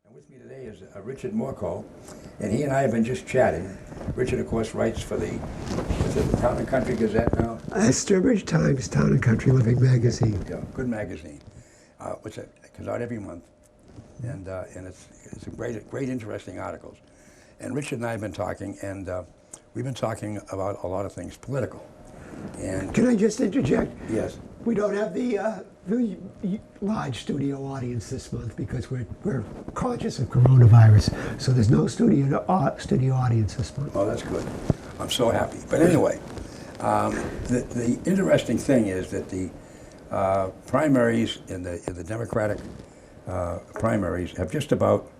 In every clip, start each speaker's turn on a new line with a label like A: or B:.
A: And with me today is Richard Morco, and he and I have been just chatting. Richard, of course, writes for the Town and Country Gazette now.
B: Sturbridge Times Town and Country Living magazine.
A: Yeah, good magazine. It comes out every month, and it's some great, interesting articles. And Richard and I have been talking, and we've been talking about a lot of things political. And
B: can I just interject?
A: Yes.
B: We don't have the large studio audience this month because we're conscious of coronavirus. So there's no studio audience this month.
A: Oh, that's good. I'm so happy. But anyway, the interesting thing is that the primaries in the Democratic primaries have just about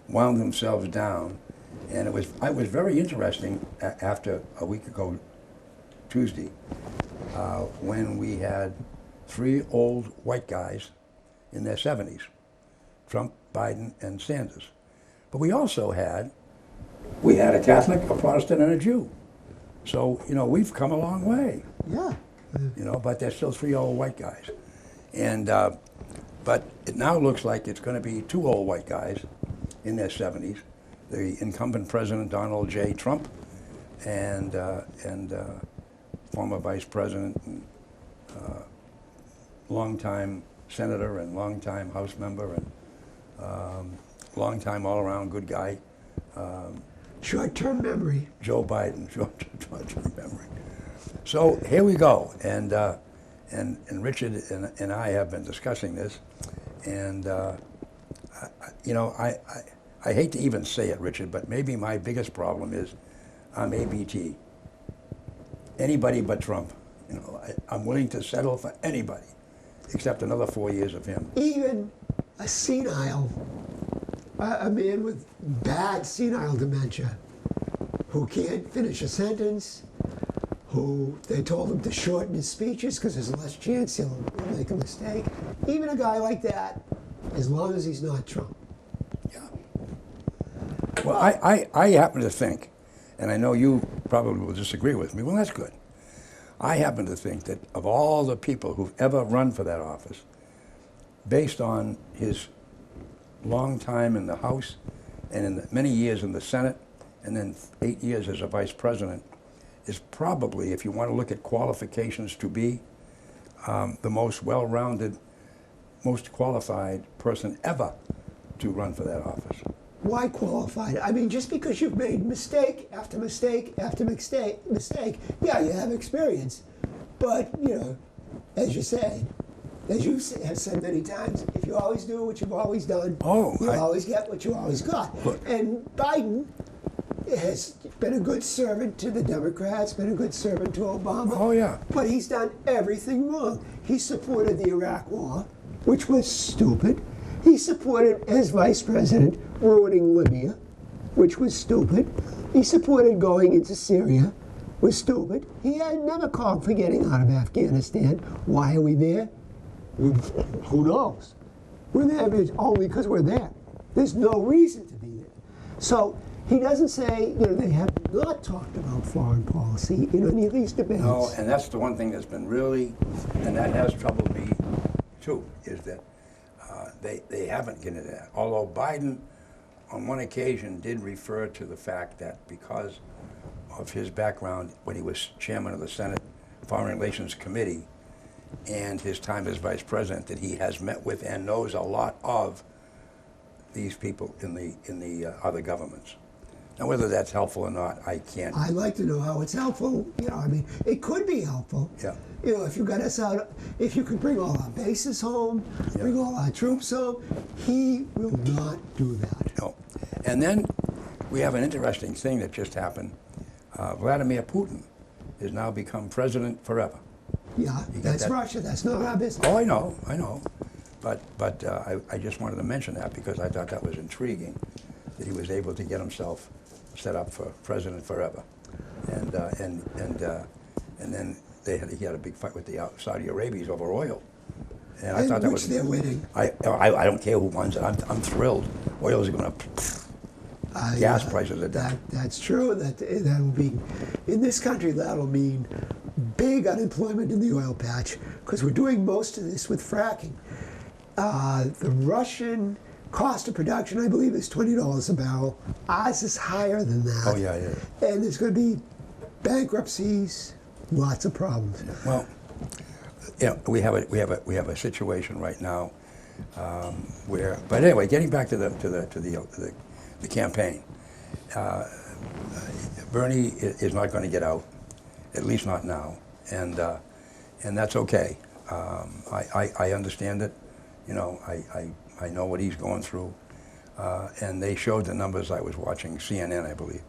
A: wound themselves down, and it was very interesting after a week ago Tuesday when we had three old white guys in their 70s, Trump, Biden, and Sanders. But we also had a Catholic, a Protestant, and a Jew. So, we've come a long way.
B: Yeah.
A: But there's still three old white guys. And, but it now looks like it's going to be two old white guys in their 70s, the incumbent President Donald J. Trump and former Vice President and longtime Senator and longtime House member and longtime all-around good guy.
B: Short-term memory.
A: Joe Biden, short-term memory. So here we go, and Richard and I have been discussing this, and I hate to even say it, Richard, but maybe my biggest problem is I'm ABT. Anybody but Trump. I'm willing to settle for anybody, except another 4 years of him.
B: Even a senile, a man with bad senile dementia, who can't finish a sentence, who they told him to shorten his speeches because there's less chance he'll make a mistake. Even a guy like that, as long as he's not Trump.
A: Yeah. Well, I happen to think, and I know you probably will disagree with me, well, that's good. I happen to think that of all the people who've ever run for that office, based on his long time in the House and in many years in the Senate, and then 8 years as a vice president, is probably, if you want to look at qualifications to be the most well-rounded, most qualified person ever to run for that office.
B: Why qualified? I mean, just because you've made mistake after mistake after mistake, yeah, you have experience. But, as you say, as you have said many times, if you always do what you've always done, you always get what you always got.
A: Look.
B: And Biden has been a good servant to the Democrats, been a good servant to Obama.
A: Oh, yeah.
B: But he's done everything wrong. He supported the Iraq War, which was stupid. He supported, as vice president, ruining Libya, which was stupid. He supported going into Syria, was stupid. He had never called for getting out of Afghanistan. Why are we there? Who knows? We're there only because we're there. There's no reason to be there. So he doesn't say, they have not talked about foreign policy in any of these debates.
A: No, and that's the one thing that's been really, and that has troubled me too, is that they haven't get into that. Although Biden, on one occasion, did refer to the fact that because of his background when he was chairman of the Senate Foreign Relations Committee and his time as vice president, that he has met with and knows a lot of these people in the other governments. Now, whether that's helpful or not, I can't.
B: I'd like to know how it's helpful. It could be helpful.
A: Yeah.
B: If you got us out, if you could bring all our bases home, bring all our troops home, he will not do that.
A: No. And then we have an interesting thing that just happened. Vladimir Putin has now become president forever.
B: Yeah, that's Russia. That's not our business.
A: Oh, I know. But I just wanted to mention that because I thought that was intriguing, that he was able to get himself set up for president forever, and then he had a big fight with the Saudi Arabians over oil, and I thought that was
B: they're winning.
A: I don't care who wins it. I'm thrilled. Oil is going to gas prices are down.
B: That's true. That'll be in this country. That'll mean big unemployment in the oil patch because we're doing most of this with fracking. The Russian cost of production, I believe, is $20 a barrel. Ours is higher than that.
A: Oh, yeah, yeah.
B: And there's going to be bankruptcies, lots of problems.
A: Well, we have a situation right now where. But anyway, getting back to the campaign, Bernie is not going to get out, at least not now, and that's okay. I understand it. I know what he's going through, and they showed the numbers. I was watching CNN, I believe,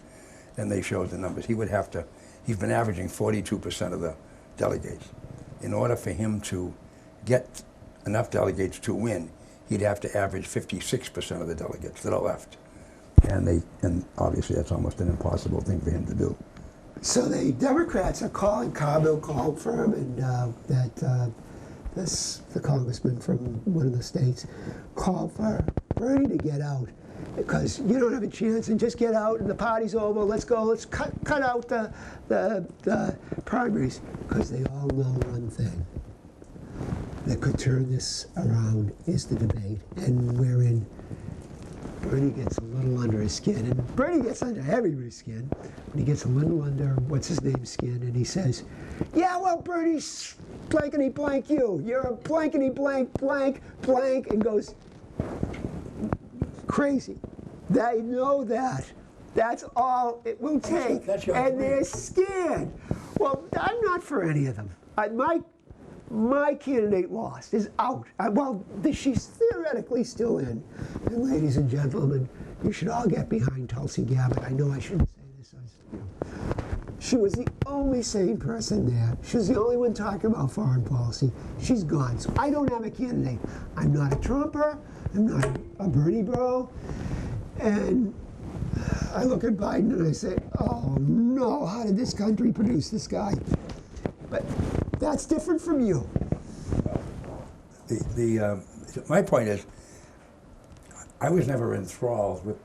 A: and they showed the numbers. He's been averaging 42% of the delegates. In order for him to get enough delegates to win, he'd have to average 56% of the delegates that are left. And obviously that's almost an impossible thing for him to do.
B: So the Democrats are calling, Carville called for him, and the congressman from one of the states called for Bernie to get out because you don't have a chance, and just get out and the party's over. Let's go. Let's cut out the primaries, because they all know one thing that could turn this around is the debate, and wherein Bernie gets a little under his skin, and Bernie gets under everybody's skin, but he gets a little under what's his name's skin, and he says, "Yeah, well, Bernie's blankety blank you. You're a blankety blank blank blank," and goes crazy. They know that. That's all it will take, and they're scared. Well, I'm not for any of them. My candidate lost, is out. She's theoretically still in. And ladies and gentlemen, you should all get behind Tulsi Gabbard. I know I shouldn't say this. She was the only sane person there. She was the only one talking about foreign policy. She's gone. So I don't have a candidate. I'm not a Trumper. I'm not a Bernie bro. And I look at Biden and I say, oh no, how did this country produce this guy? But that's different from you.
A: My point is, I was never enthralled with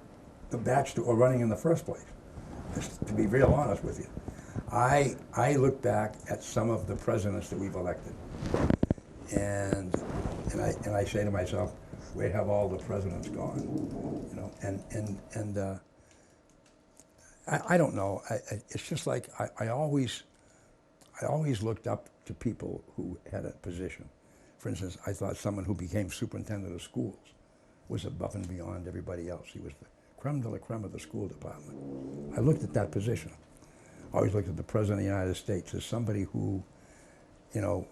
A: the batch or running in the first place. Just to be real honest with you, I look back at some of the presidents that we've elected, and I say to myself, where have all the presidents gone? I don't know. It's just like I always looked up to people who had a position. For instance, I thought someone who became superintendent of schools was above and beyond everybody else. He was the creme de la creme of the school department. I looked at that position. I always looked at the President of the United States as somebody who,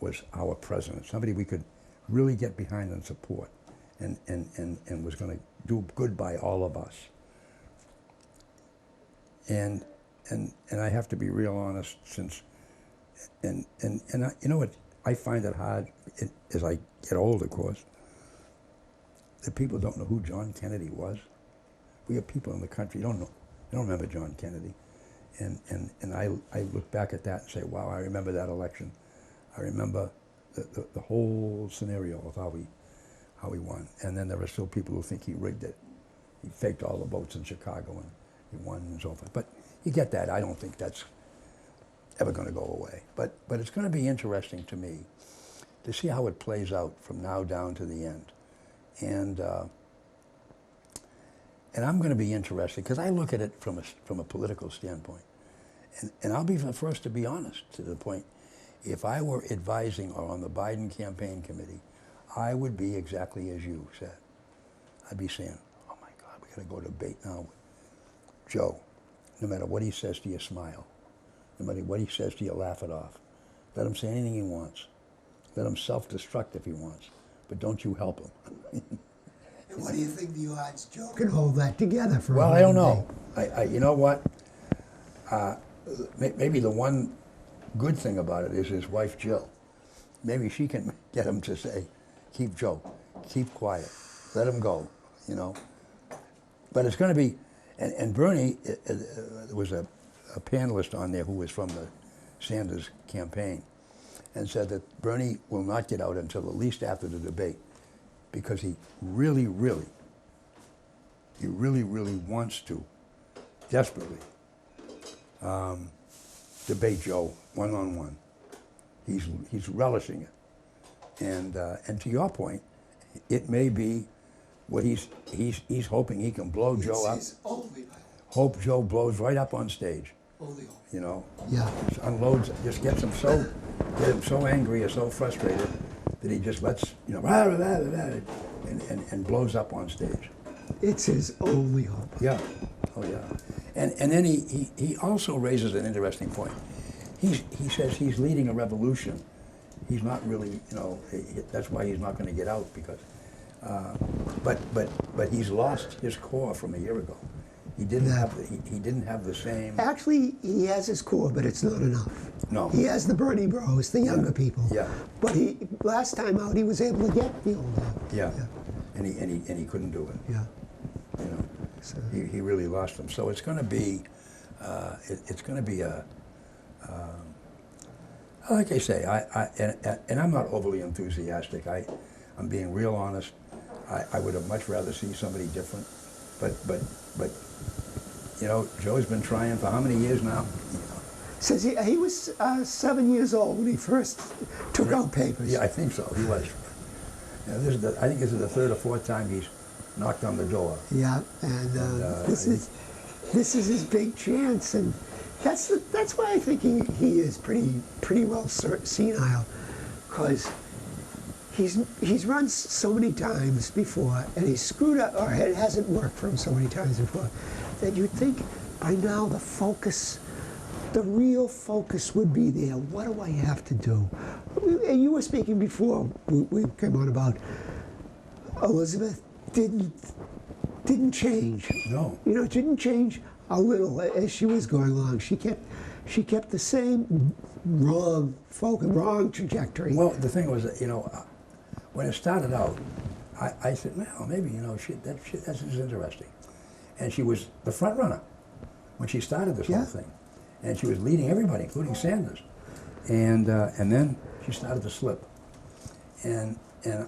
A: was our president, somebody we could really get behind and support, and was going to do good by all of us. And I have to be real honest, and you know what, I find it hard as I get old, of course, that people don't know who John Kennedy was. We have people in the country don't remember John Kennedy, and I look back at that and say, wow, I remember that election. I remember the whole scenario of how he won. And then there are still people who think he rigged it. He faked all the votes in Chicago and he won and so forth. But you get that. I don't think that's ever going to go away. But it's going to be interesting to me to see how it plays out from now down to the end. And I'm going to be interested because I look at it from a political standpoint. And I'll be the first to be honest to the point, if I were advising or on the Biden campaign committee, I would be exactly as you said. I'd be saying, oh my God, we got to go debate now with Joe. No matter what he says to you, smile. No matter what he says to you, laugh it off. Let him say anything he wants. Let him self-destruct if he wants. But don't you help him.
B: And what do you think the odds Joe can hold that together for?
A: Well, I don't know. You know what? Maybe the one good thing about it is his wife, Jill. Maybe she can get him to say, keep Joe, keep quiet, let him go, But it's going to be, and Bernie, there was a panelist on there who was from the Sanders campaign and said that Bernie will not get out until at least after the debate because he really wants to, desperately, debate Joe one-on-one. He's relishing it. And to your point, it may be what he's hoping he can blow Joe up.
B: It's his only hope.
A: Hope Joe blows right up on stage.
B: Only hope.
A: You know,
B: Yeah.
A: just unloads, just gets him so angry or so frustrated that he just lets, you know, blah, blah, blah, blah, and blows up on stage.
B: It's his only hope.
A: Yeah, oh yeah. And then he also raises an interesting point. He says he's leading a revolution. He's not really, you know, that's why he's not going to get out, because, but he's lost his core from a year ago. He didn't have the same.
B: Actually, he has his core, but it's not enough.
A: No.
B: He has the Bernie Bros, the younger people.
A: Yeah.
B: But last time out, he was able to get the older.
A: Yeah. And he couldn't do it.
B: Yeah.
A: You know,
B: So,
A: he really lost them. So it's going to be, like I say, and I'm not overly enthusiastic. I'm being real honest. I would have much rather see somebody different, but you know, Joe's been trying for how many years now? You know.
B: says he was 7 years old when he first took out papers.
A: Yeah, I think so. He was. You know, I think this is the third or fourth time he's knocked on the door.
B: Yeah, and this is his big chance, and that's why I think he is pretty well senile, because he's run so many times before, and he's screwed up, or it hasn't worked for him so many times before, that you'd think by now the real focus would be there. What do I have to do? You were speaking before we came on about Elizabeth didn't change.
A: No.
B: You know, it didn't change a little as she was going along. She kept the same wrong focus, wrong trajectory.
A: Well, the thing was that, you know, when it started out, I said, well, maybe, you know, that's interesting. And she was the front runner when she started this whole thing. And she was leading everybody, including Sanders. And then she started to slip. And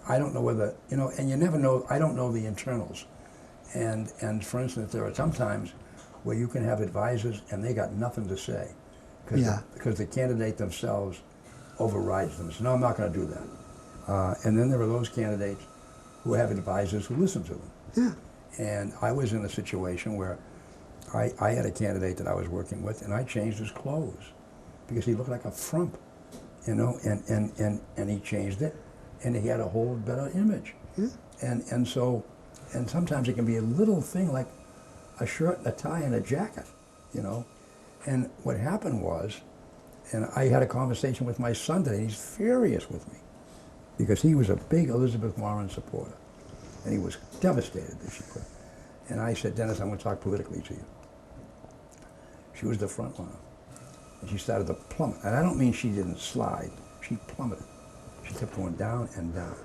A: I don't know whether, you know, and you never know, I don't know the internals. And for instance, there are some times where you can have advisors and they got nothing to say. Because the candidate themselves overrides them. So no, I'm not going to do that. And then there are those candidates who have advisors who listen to them.
B: Yeah.
A: And I was in a situation where I had a candidate that I was working with, and I changed his clothes because he looked like a frump, you know, and he changed it, and he had a whole better image.
B: Yeah.
A: And sometimes it can be a little thing like a shirt, a tie, and a jacket, you know. And what happened was, and I had a conversation with my son today, he's furious with me because he was a big Elizabeth Warren supporter, and he was devastated that she quit. And I said, Dennis, I'm going to talk politically to you. She was the front runner, and she started to plummet. And I don't mean she didn't slide, she plummeted. She kept going down and down,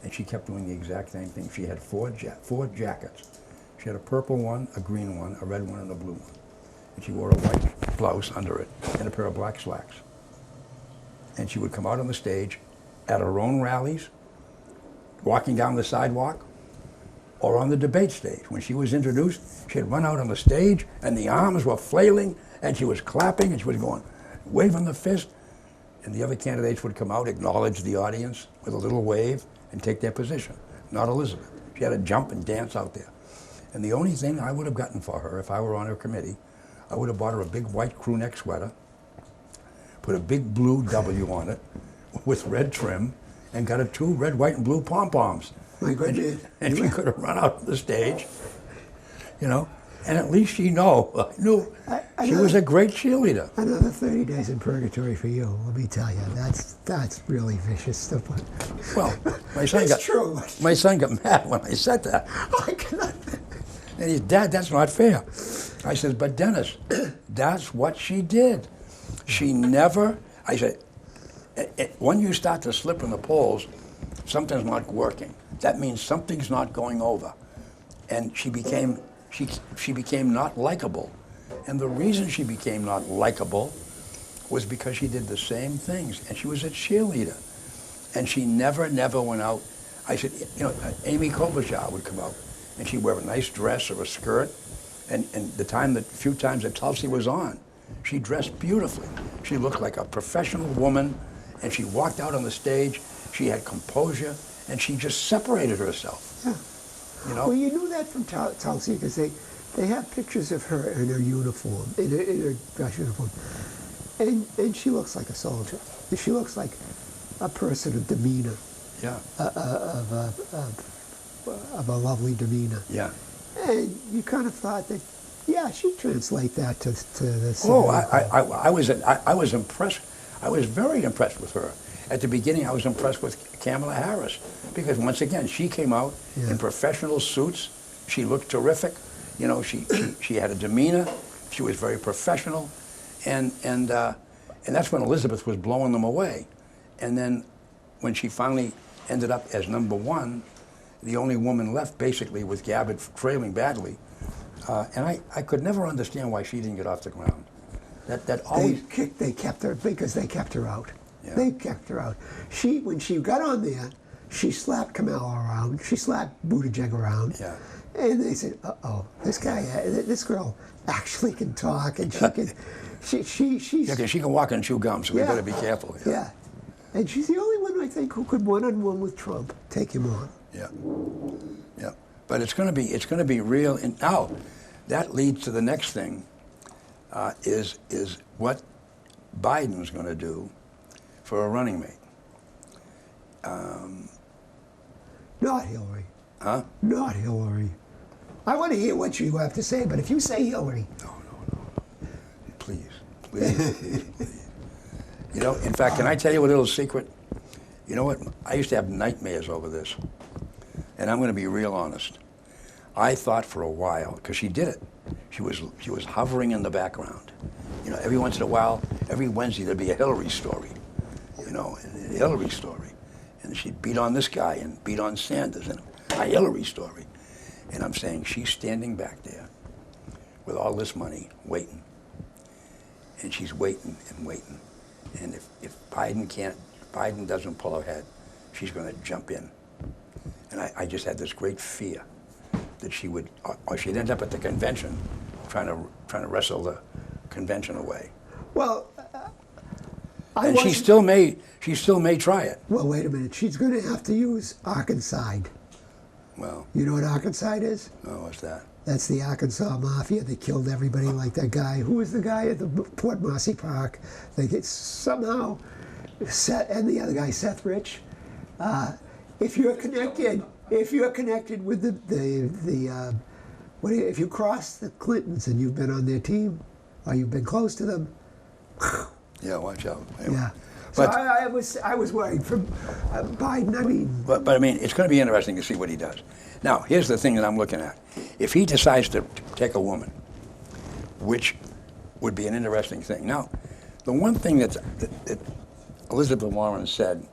A: and she kept doing the exact same thing. She had four jackets. She had a purple one, a green one, a red one, and a blue one. And she wore a white blouse under it and a pair of black slacks. And she would come out on the stage at her own rallies, walking down the sidewalk, or on the debate stage. When she was introduced, she'd run out on the stage and the arms were flailing and she was clapping and she was going, waving the fist. And the other candidates would come out, acknowledge the audience with a little wave and take their position. Not Elizabeth. She had to jump and dance out there. And the only thing I would have gotten for her if I were on her committee, I would have bought her a big white crew neck sweater, put a big blue W on it with red trim, and got her 2 red, white, and blue pom-poms.
B: My goodness.
A: And she could have run out on the stage, you know, and at least she knew she was a great cheerleader.
B: Another 30 days in purgatory for you, let me tell you. That's really vicious stuff.
A: Well, my son got mad when I said that.
B: I cannot.
A: And his dad, that's not fair. I said, but Dennis, that's what she did. She never, I said, when you start to slip in the polls, something's not working. That means something's not going over. And she became not likable. And the reason she became not likable was because she did the same things. And she was a cheerleader. And she never went out. I said, you know, Amy Klobuchar would come out and she'd wear a nice dress or a skirt. And the few times that Tulsi was on, she dressed beautifully. She looked like a professional woman, and she walked out on the stage. She had composure, and she just separated herself.
B: Yeah.
A: You know?
B: Well, you knew that from Tulsi because they have pictures of her in her uniform, in her dress uniform, and she looks like a soldier. She looks like a person of demeanor,
A: Yeah.
B: of a lovely demeanor.
A: Yeah.
B: And you kind of thought that, yeah, she'd translate that to the.
A: Oh, I was impressed. I was very impressed with her. At the beginning, I was impressed with Kamala Harris because once again, she came out in professional suits. She looked terrific. You know, she had a demeanor. She was very professional, and that's when Elizabeth was blowing them away. And then when she finally ended up as #1, the only woman left basically with Gabbard trailing badly. And I could never understand why she didn't get off the ground. That always
B: They kept her because they kept her out.
A: Yeah.
B: They kept her out. When she got on there, she slapped Kamala around. She slapped Buttigieg around.
A: Yeah.
B: And they said, "Uh-oh, this girl actually can talk, and she can, she's
A: yeah, 'cause she can walk and chew gum, so we better be careful.
B: Yeah, and she's the only one I think who could one-on-one with Trump take him on.
A: Yeah. Yeah. But it's going to be real. And now, that leads to the next thing. Is what Biden's going to do for a running mate.
B: Not Hillary.
A: Huh?
B: Not Hillary. I want to hear what you have to say, but if you say Hillary.
A: No. Please. Please. You know, in fact, can I tell you a little secret? You know what? I used to have nightmares over this. And I'm going to be real honest. I thought for a while, because she did it, she was hovering in the background. You know, every once in a while, every Wednesday there'd be a Hillary story. You know, a Hillary story. And she'd beat on this guy and beat on Sanders and a Hillary story. And I'm saying she's standing back there with all this money, waiting. And she's waiting and waiting. And if Biden doesn't pull ahead, she's going to jump in. And I just had this great fear that she would, or she'd end up at the convention trying to wrestle the convention away.
B: Well,
A: and she still may try it.
B: Well, wait a minute. She's going to have to use Arkansas.
A: Well,
B: you know what Arkansas is?
A: Oh, what's that?
B: That's the Arkansas Mafia. They killed everybody like that guy. Who was the guy at the Port Mossy Park? They get somehow, and the other guy, Seth Rich. If you're connected with if you cross the Clintons and you've been on their team, or you've been close to them.
A: Yeah, watch out. Anyway.
B: Yeah. So I was worried for Biden. I mean,
A: but I mean, it's going to be interesting to see what he does. Now, here's the thing that I'm looking at. If he decides to take a woman, which would be an interesting thing. Now, the one thing that Elizabeth Warren said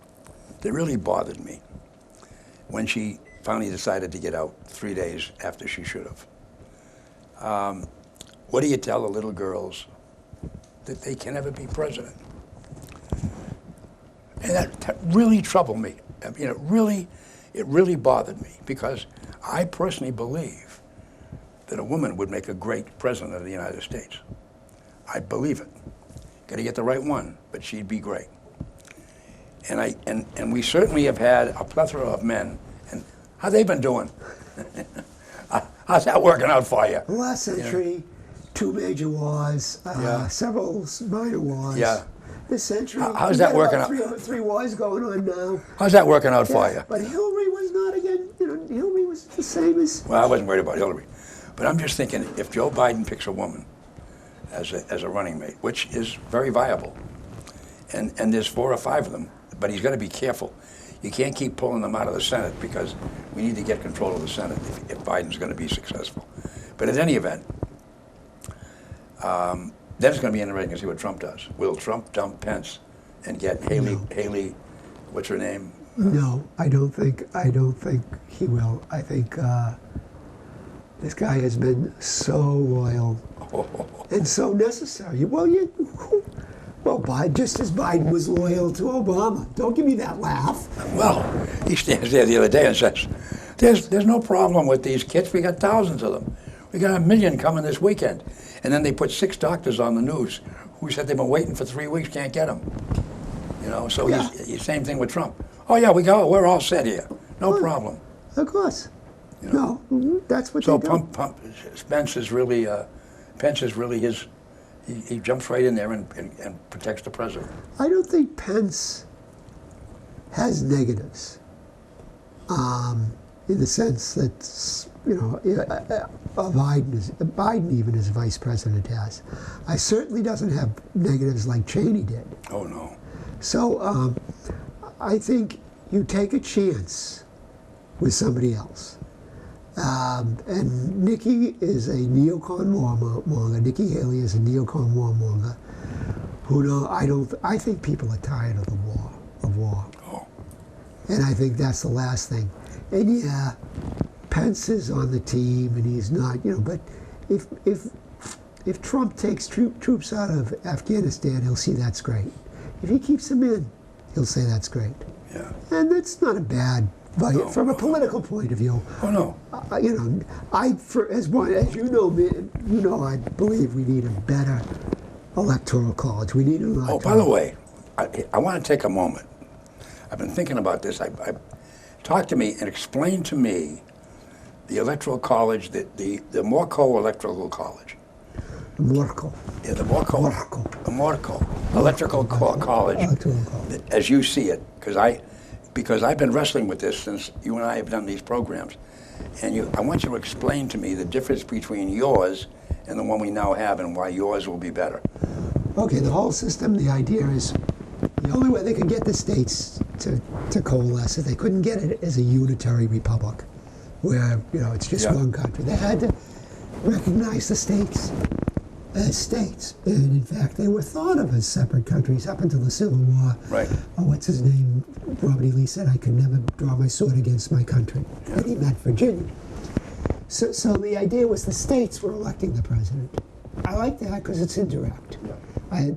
A: that really bothered me when she finally decided to get out 3 days after she should have. What do you tell the little girls? That they can never be president. And that really troubled me. I mean, it really bothered me because I personally believe that a woman would make a great president of the United States. I believe it. Got to get the right one, but she'd be great. And we certainly have had a plethora of men. And how they been doing? How's that working out for you?
B: Last century, 2 major wars, several minor wars.
A: Yeah.
B: This century,
A: how's that working out?
B: Three wars going on now.
A: How's that working out for you?
B: But Hillary was not again. Hillary was the same as.
A: Well, I wasn't worried about Hillary, but I'm just thinking if Joe Biden picks a woman as a running mate, which is very viable, and there's 4 or 5 of them, but he's got to be careful. You can't keep pulling them out of the Senate because we need to get control of the Senate if Biden's going to be successful. But in any event, then it's going to be interesting to see what Trump does. Will Trump dump Pence and get Haley, what's her name?
B: No, I don't think he will. I think this guy has been so loyal and so necessary. Well, Biden, just as Biden was loyal to Obama. Don't give me that laugh.
A: Well, he stands there the other day and says, "There's no problem with these kids. We got thousands of them. We got 1 million coming this weekend." And then they put 6 doctors on the news who said they've been waiting for 3 weeks, can't get them. You know, so he's same thing with Trump. Oh yeah, we're all set here. No problem.
B: Of course.
A: You know?
B: No, that's what
A: So
B: they do.
A: Pence is really his. He jumps right in there and protects the president.
B: I don't think Pence has negatives, in the sense that, you know, Biden even as vice president has. I certainly doesn't have negatives like Cheney did.
A: Oh no.
B: So I think you take a chance with somebody else. And Nikki is a neocon warmonger. Nikki Haley is a neocon warmonger. I think people are tired of the war.
A: Oh.
B: And I think that's the last thing. And yeah, Pence is on the team, and he's not, you know. But if Trump takes troops out of Afghanistan, he'll see that's great. If he keeps them in, he'll say that's great.
A: Yeah.
B: And that's not a bad. But from a political point of view,
A: Oh no.
B: you know, as you know, I believe we need a better electoral college. We need an electoral.
A: Oh, by the way, I want to take a moment. I've been thinking about this. Talk to me and explain to me the electoral college, the Morco Electoral College.
B: Morco.
A: Yeah, the Morco.
B: Morco.
A: The Morco Electrical College,
B: Electoral college.
A: as you see it, because I've been wrestling with this since you and I have done these programs, and I want you to explain to me the difference between yours and the one we now have, and why yours will be better.
B: Okay, the whole system. The idea is the only way they could get the states to coalesce is they couldn't get it as a unitary republic, where it's just one country. They had to recognize the states as states, and in fact, they were thought of as separate countries up until the Civil War.
A: Right.
B: What's his name? Robert E. Lee said, "I could never draw my sword against my country," and he meant Virginia. So the idea was the states were electing the president. I like that because it's indirect.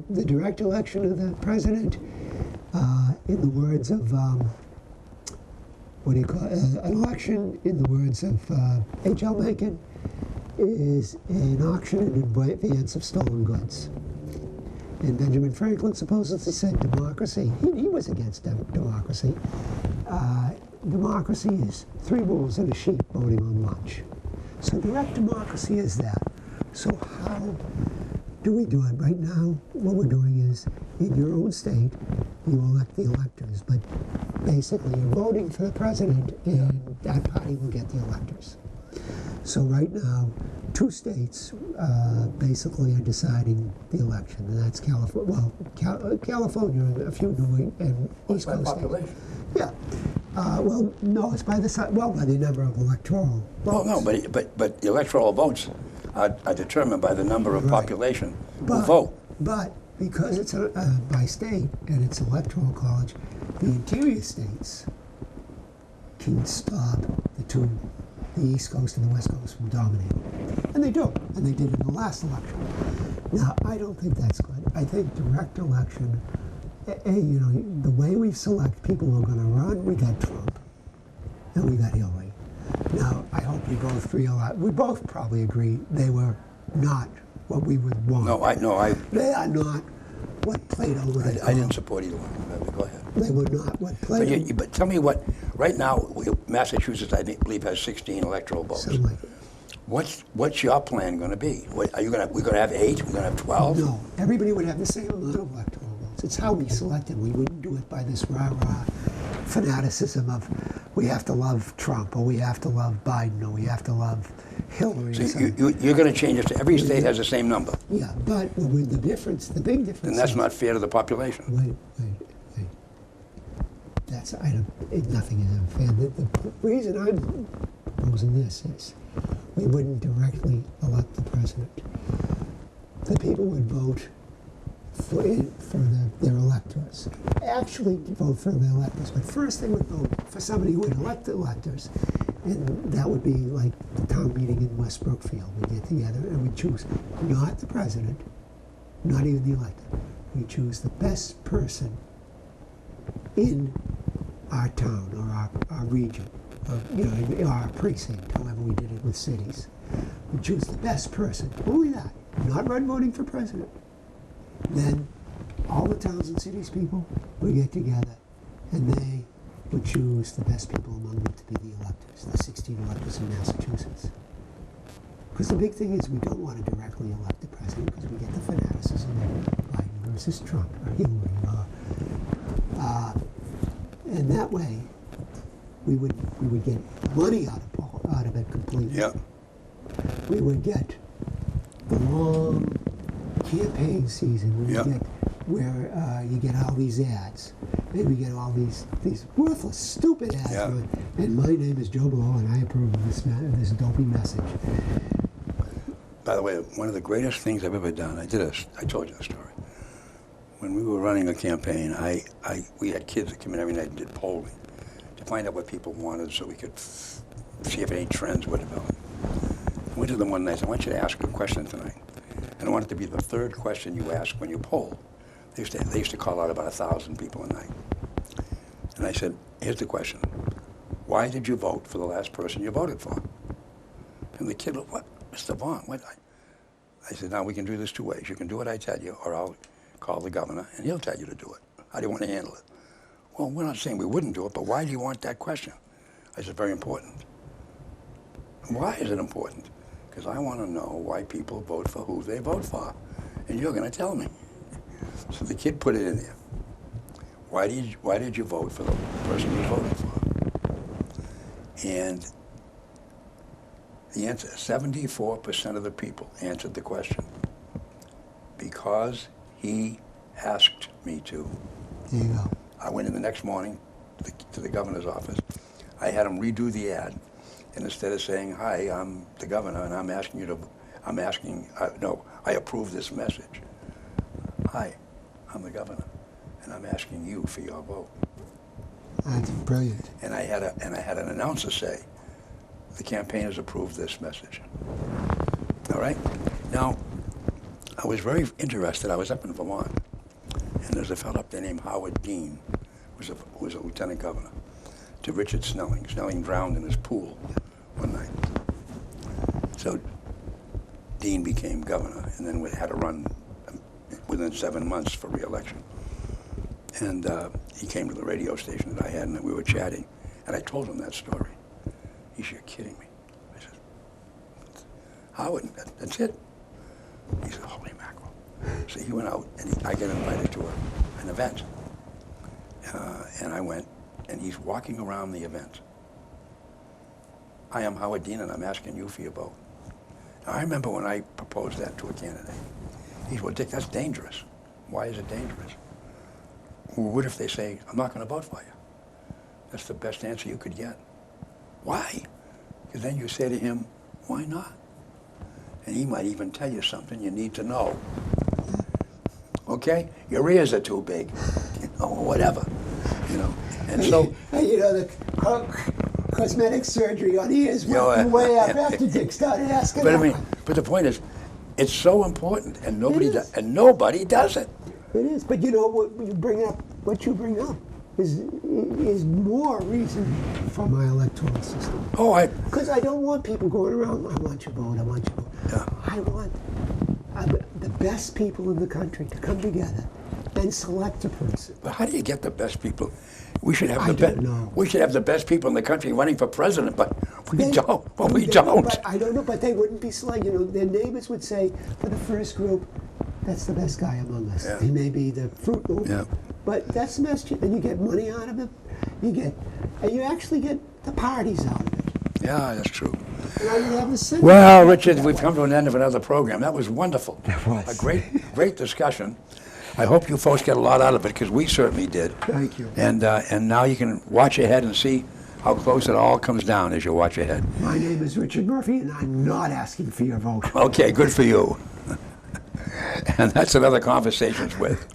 B: The direct election of the president, in the words of an election, in the words of H.L. Mencken, is an auction in advance of stolen goods. And Benjamin Franklin supposedly said democracy. He was against democracy. Democracy is 3 wolves and a sheep voting on lunch. So direct democracy is that. So how do we do it? Right now, what we're doing is, in your own state, you elect the electors, but basically you're voting for the president, and that party will get the electors. So right now, 2 states basically are deciding the election, and that's California. Well, California and a few New and East Coast states. Yeah. Well, no, it's by the by the number of electoral votes.
A: Well, no, but the electoral votes are determined by the number of population who vote.
B: But because it's by state and it's electoral college, the interior states can stop the East Coast and the West Coast from dominating. And they do. And they did in the last election. Now, I don't think that's good. I think direct election, the way we select people who are going to run, we got Trump and we got Hillary. Now, I hope we both probably agree they were not what we would want. They are not what Plato would have
A: I didn't support either one. Go ahead.
B: They were not what Plato...
A: But tell me what, right now, Massachusetts, I believe, has 16 electoral votes.
B: Something like that.
A: What's your plan going to be? We're going to have 8? We're going to have 12?
B: No, everybody would have the same amount of electoral votes. It's how we selected. We wouldn't do it by this rah-rah fanaticism of we have to love Trump, or we have to love Biden, or we have to love Hillary.
A: So you're going to change it to every state has the same number.
B: Yeah, but with the big difference.
A: And that's not fair to the population.
B: Wait. Nothing is unfair. The reason I'm proposing this is we wouldn't directly elect the president. The people would vote for their electors. Actually vote for their electors, but first they would vote for somebody who would elect the electors. And that would be like the town meeting in West Brookfield. We'd get together and we'd choose not the president, not even the elected. We choose the best person in our town or our region, or our precinct, however we did it with cities. We choose the best person, only that, not run voting for president. Then all the towns and cities people would get together and they would choose the best people among them to be the electors, the 16 electors in Massachusetts. Because the big thing is we don't want to directly elect the president because we get the fanaticism of Biden versus Trump or Hillary. And that way, we would get money out of it completely.
A: Yeah.
B: We would get the long campaign season where you get all these ads, and we get all these worthless, stupid ads.
A: Yeah.
B: And my name is Joe Blow, and I approve of this dopey message.
A: By the way, one of the greatest things I've ever done, I told you the story. When we were running a campaign, we had kids that came in every night and did polling to find out what people wanted so we could see if any trends were developing. I went to them one night and said, I want you to ask a question tonight. And I want it to be the third question you ask when you poll. They used to call out about 1,000 people a night. And I said, here's the question. Why did you vote for the last person you voted for? And the kid, what? Mr. Vaughan, what? I said, now we can do this two ways. You can do what I tell you, or I'll call the governor, and he'll tell you to do it. How do you want to handle it? Well, we're not saying we wouldn't do it, but why do you want that question? I said, very important. Why is it important? Because I want to know why people vote for who they vote for. And you're going to tell me. So the kid put it in there. Why did you vote for the person you voted for? And the answer, 74% of the people answered the question. Because he asked me to.
B: There you go.
A: I went in the next morning to the governor's office. I had him redo the ad. And instead of saying, hi, I'm the governor, and I approve this message. Hi, I'm the governor, and I'm asking you for your vote.
B: That's brilliant.
A: And I had an announcer say, the campaign has approved this message. All right? Now, I was very interested. I was up in Vermont, and there's a fellow up there named Howard Dean, who was a lieutenant governor, to Richard Snelling. Snelling drowned in his pool one night. So Dean became governor, and then we had to run within 7 months for re-election. And he came to the radio station that I had, and we were chatting, and I told him that story. He said, you're kidding me. I said, Howard, that's it. He said, holy mackerel. So he went out, and I got invited to an event. And I went, and he's walking around the event. I am Howard Dean, and I'm asking you for your vote. Now, I remember when I proposed that to a candidate. He said, well, Dick, that's dangerous. Why is it dangerous? Well, what if they say, I'm not going to vote for you? That's the best answer you could get. Why? Because then you say to him, why not? And he might even tell you something you need to know. Okay? Your ears are too big, or whatever, And so,
B: the cosmetic surgery on ears went way up after Dick started asking.
A: But the point is, it's so important, and nobody does it.
B: It is, but what you bring up is more reason for my electoral system. Because I don't want people going around, I want your vote, I want your vote.
A: Yeah.
B: I want the best people in the country to come together and select a person.
A: But how do you get the best people? We should have
B: We
A: should have the best people in the country running for president, but we don't. Well, we don't.
B: But I don't know, but they wouldn't be selected. Their neighbors would say for the first group, that's the best guy among us.
A: Yeah.
B: He may be the fruit loop, but that's the best. And you get money out of it. And you actually get the parties out of it.
A: Yeah, that's true.
B: And I would have the Senate.
A: Well, Richard, we've come to an end of another program. That was wonderful.
B: That was.
A: A great discussion. I hope you folks get a lot out of it, because we certainly did.
B: Thank you.
A: And now you can watch ahead and see how close it all comes down as you watch ahead.
B: My name is Richard Murphy, and I'm not asking for your vote.
A: Okay, good for you. And that's another Conversations With.